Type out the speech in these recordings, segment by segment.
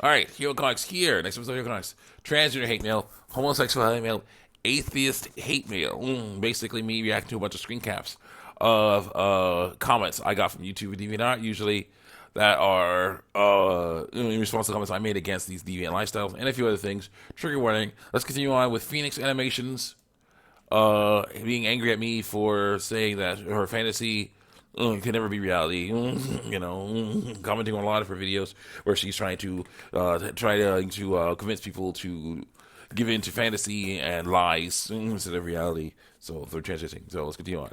All right, Hero Comics here. Next episode of Hero Comics. Transgender hate mail, homosexual hate mail, atheist hate mail. Basically, me reacting to a bunch of screen caps of comments I got from YouTube and DeviantArt, usually that are in response to comments I made against these deviant lifestyles and a few other things. Trigger warning. Let's continue on with Phoenix Animations being angry at me for saying that her fantasy can never be reality. Commenting on a lot of her videos where she's trying to convince people to give in to fantasy and lies instead of reality. So they're transitioning. So let's continue on.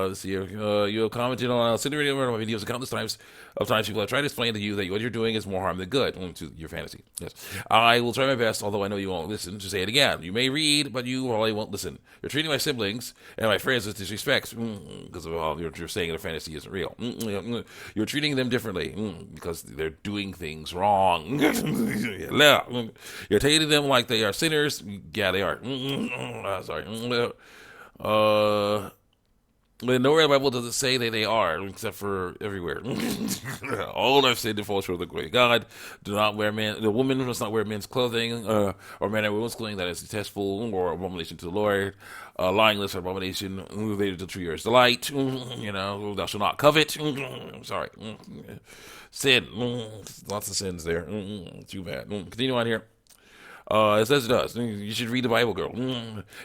Let's see here. You commented on incinerating one of my videos countless times. People have tried to explain to you that what you're doing is more harm than good to your fantasy. Yes, I will try my best, although I know you won't listen. To say it again, you may read, but you probably won't listen. You're treating my siblings and my friends with disrespect because of all you're saying their fantasy isn't real. You're treating them differently because they're doing things wrong. You're treating them like they are sinners. Yeah, they are. Sorry. Nowhere in the Bible does it say that they are, except for everywhere. All I've said to fall short of the glory of God. Do not wear the woman must not wear men's clothing, or men and women's clothing that is detestable or abomination to the Lord. Lying lips are abomination related to the tree or its delight. Thou shalt not covet. Sorry. Sin. Lots of sins there. Too bad. Continue on here. It says it does. You should read the Bible, girl.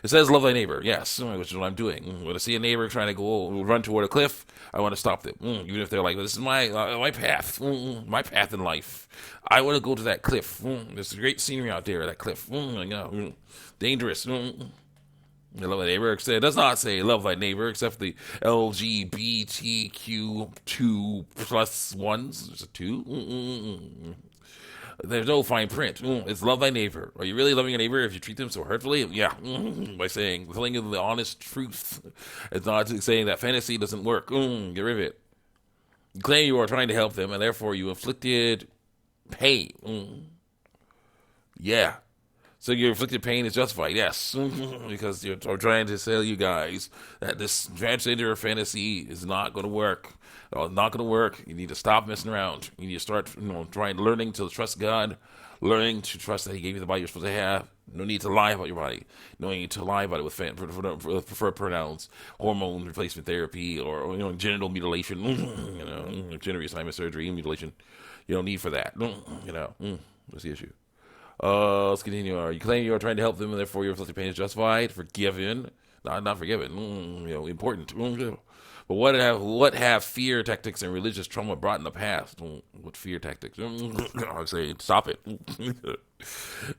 It says love thy neighbor. Yes, which is what I'm doing. When I see a neighbor trying to run toward a cliff, I want to stop them. Even if they're like, this is my path. My path in life. I want to go to that cliff. There's great scenery out there, that cliff. Dangerous. I love thy neighbor. It does not say love thy neighbor, except for the LGBTQ2 plus ones. There's a 2. There's no fine print. It's love thy neighbor. Are you really loving your neighbor if you treat them so hurtfully? Yeah. By telling you the honest truth. It's not saying that fantasy doesn't work. Get rid of it. You claim you are trying to help them, and therefore you inflicted pain. Yeah. So your inflicted pain is justified, yes, because you're trying to tell you guys that this transgender fantasy is not going to work. Not going to work. You need to stop messing around. You need to start, learning to trust God, learning to trust that He gave you the body you're supposed to have. No need to lie about your body. No need to lie about it with preferred pronouns, hormone replacement therapy, or genital mutilation, gender reassignment surgery, mutilation. You don't need for that. That's the issue. Let's continue. You claim you are trying to help them, and therefore your inflicted pain is justified, forgiven, not forgiven. Important. But what have fear tactics and religious trauma brought in the past? What fear tactics? I say stop it.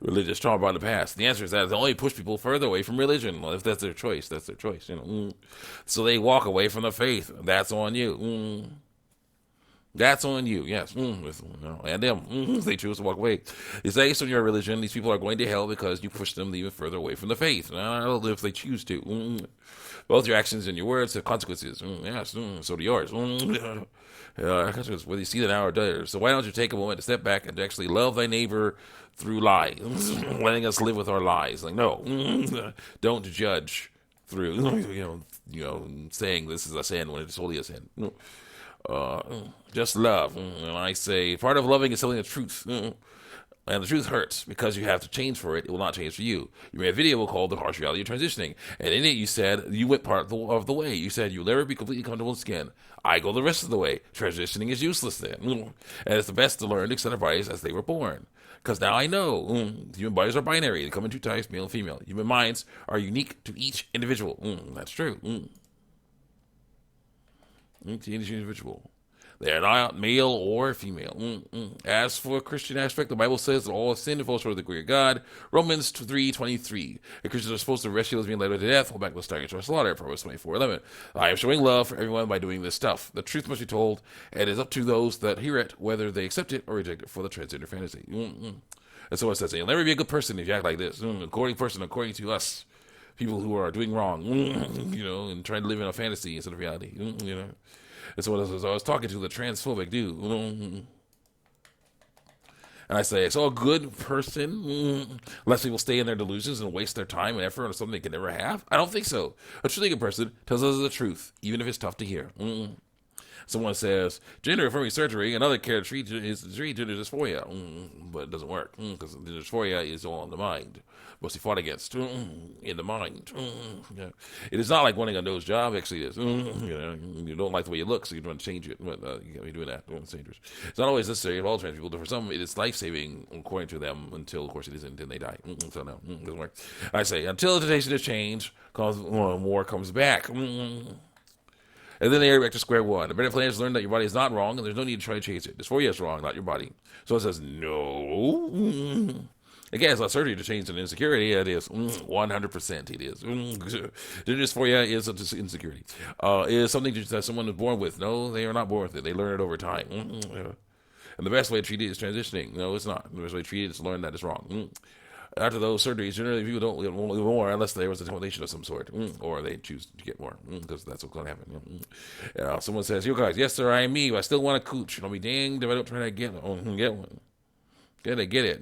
Religious trauma brought in the past. The answer is that it only push people further away from religion. Well, if that's their choice, that's their choice. So they walk away from the faith. That's on you. That's on you, yes. And them, they choose to walk away. It's based on your religion. These people are going to hell because you push them even further away from the faith. If they choose to. Both your actions and your words have consequences. Yes, so do yours. Whether you see that now or does. So why don't you take a moment to step back and actually love thy neighbor through lies, letting us live with our lies. Like, no, don't judge through, saying this is a sin when it's only a sin. Just love. And I say part of loving is telling the truth. And the truth hurts because you have to change for it. It will not change for you. You made a video called The Harsh Reality of Transitioning. And in it you said you went part of the way. You said you'll never be completely comfortable in skin. I go the rest of the way. Transitioning is useless then. And it's the best to learn to accept our bodies as they were born. Because now I know human bodies are binary. They come in 2 types, male and female. Human minds are unique to each individual. That's true. To each individual. They are not male or female. As for a Christian aspect, the Bible says that all have sinned and fall short of the glory of God. Romans 3:23. Christians are supposed to rescue those being led to death, hold back the starting to slaughter. Proverbs 24:11. I am showing love for everyone by doing this stuff. The truth must be told, and it is up to those that hear it, whether they accept it or reject it for the transgender fantasy. And so it says, you'll never be a good person if you act like this. According to us, people who are doing wrong, and trying to live in a fantasy instead of reality, And so I was talking to the transphobic dude, and I say, so a good person lets people stay in their delusions and waste their time and effort on something they can never have? I don't think so. A truly good person tells us the truth, even if it's tough to hear. Someone says gender affirming surgery, another care to treat is to treat gender dysphoria, but it doesn't work because the dysphoria is all in the mind. Must be fought against in the mind. Yeah. It is not like wanting a nose job. Actually, it is. You don't like the way you look, so you want to change it. But you can't be doing that. It's dangerous. It's not always necessary for all trans people. For some, it is life saving, according to them. Until, of course, it isn't. Until they die. So no, it doesn't work. I say until the temptation is changed, cause more comes back. And then they are back to square one. The better plan is to learn that your body is not wrong, and there's no need to try to change it. Dysphoria is wrong, not your body. So it says no. Again, it's not surgery to change an insecurity. It is 100%. It is. Dysphoria is an insecurity. It is something that someone is born with. No, they are not born with it. They learn it over time. And the best way to treat it is transitioning. No, it's not. The best way to treat it is to learn that it's wrong. After those surgeries, generally people don't live more unless there was a temptation of some sort, or they choose to get more, because that's what's going to happen. Someone says, "You guys, yes sir, I am me, but I still want a cooch. I'll be danged if I don't try to get one. Get it.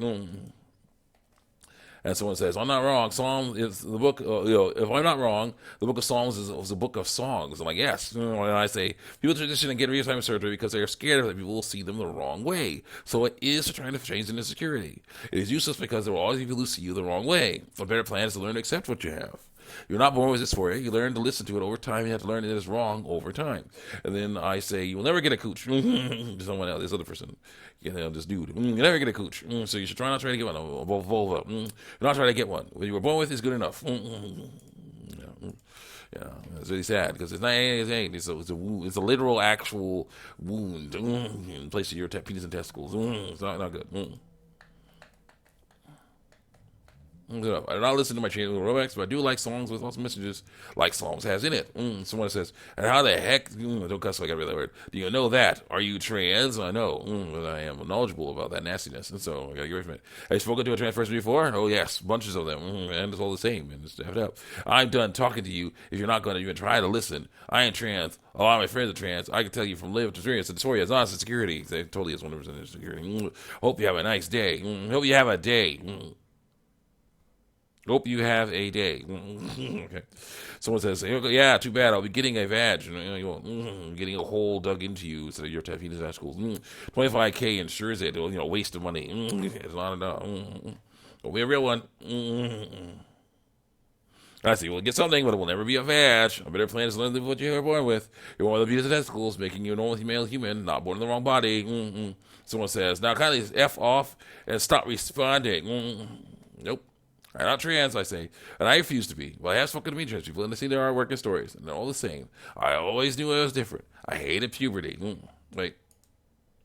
And someone says, I'm not wrong. Psalms is the book, if I'm not wrong, the book of Psalms is a book of songs. I'm like, yes. And I say, people transition and get reassignment surgery because they are scared that people will see them the wrong way. So it is trying to change the insecurity. It is useless because there will always be people who see you the wrong way. A better plan is to learn to accept what you have. You're not born with dysphoria. You learn to listen to it over time. You have to learn it is wrong over time. And then I say, you will never get a cooch. Someone else, this other person, this dude. You never get a cooch. So you should try not to get one. A vulva. You're not trying to get one. What you were born with is good enough. Yeah, it's really sad because it's not anything. It's a literal, actual wound in place of your penis and testicles. It's not good. I do not listen to my channel Rolex, but I do like songs with lots of messages like Psalms has in it. Someone says, and how the heck, don't cuss like I read that word. Do you know that? Are you trans? I know, but I am knowledgeable about that nastiness, and so I gotta get away from it. Have you spoken to a trans person before? Oh yes, bunches of them, and it's all the same, and it's effed up. I'm done talking to you if you're not going to even try to listen. I ain't trans. A lot of my friends are trans. I can tell you from lived experience that dysphoria is not insecurity. It totally is 100% insecurity. Hope you have a nice day. Hope you have a day. Hope you have a day. Okay. Someone says, yeah, too bad. I'll be getting a vag. Getting a hole dug into you instead of your penis testicles. $25K insures it. Waste of money. It's not enough. It'll be a real one. I say, well, get something, but it will never be a vag. A better plan is to live what you were born with. You're one of the penis testicles, making you a normal male human, not born in the wrong body. Someone says, now kindly F off and stop responding. Nope. I'm not trans, I say, and I refuse to be. Well, I have spoken to me trans people, and they see their artwork and stories, and they're all the same. I always knew I was different. I hated puberty. Wait,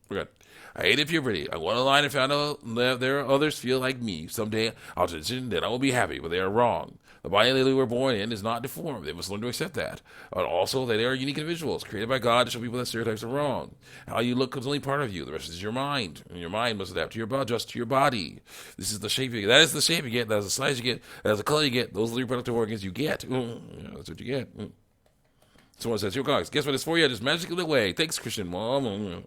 we're good. I hated puberty. I went online and found out that there are others feel like me. Someday I'll transition, then I will be happy, but they are wrong. The body they were born in is not deformed. They must learn to accept that. And also that they are unique individuals, created by God to show people that stereotypes are wrong. How you look is only part of you. The rest is your mind. And your mind must adapt to your body, adjust to your body. This is the shape you get. That is the shape you get. That is the size you get. That is the color you get. Those are the reproductive organs you get. That's what you get. Someone says, here guys, guess what it's for you? Just magically away. Thanks, Christian mom.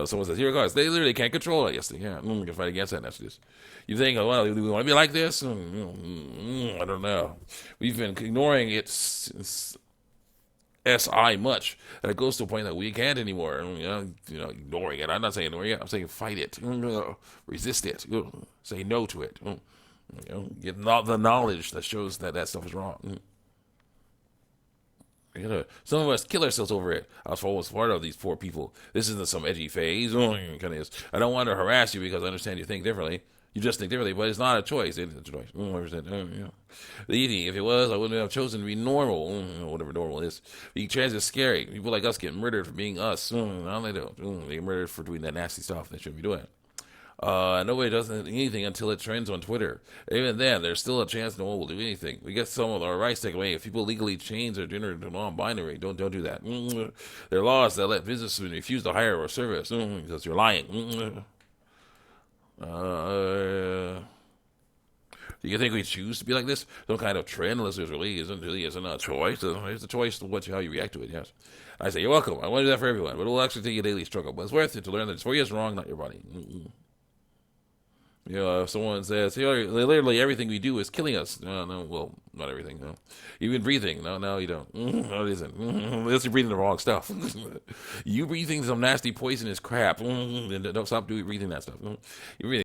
Someone says, here guys, they literally can't control it. Yes, they can. We can fight against that. That's just. You think, well, do we want to be like this? I don't know. We've been ignoring it SI much that it goes to a point that we can't anymore. Ignoring it. I'm not saying ignoring it. I'm saying fight it. Resist it. Say no to it. Get the knowledge that shows that stuff is wrong. Some of us kill ourselves over it. I was always part of these poor people. This isn't some edgy phase. Kind of is. I don't want to harass you because I understand you think differently. You just think differently, but it's not a choice. It's a choice. If it was, I wouldn't have chosen to be normal. Whatever normal is. Being trans is scary. People like us get murdered for being us. No, they don't. They get murdered for doing that nasty stuff they shouldn't be doing. Nobody does anything until it trends on Twitter. Even then, there's still a chance no one will do anything. We get some of our rights taken away. If people legally change their gender to non-binary, don't do that. There are laws that let businessmen refuse to hire or service because you're lying. Do you think we choose to be like this? Some kind of trend, unless there really isn't a choice. It's a choice to how you react to it, yes. I say, you're welcome. I want to do that for everyone, but it will actually take a daily struggle. But it's worth it to learn that dysphoria is wrong, not your body. If someone says, literally everything we do is killing us. No, well, not everything. No, even breathing. No, you don't. No, it isn't. Unless you're breathing the wrong stuff. You breathing some nasty poisonous crap. Then don't stop doing breathing that stuff. You breathing.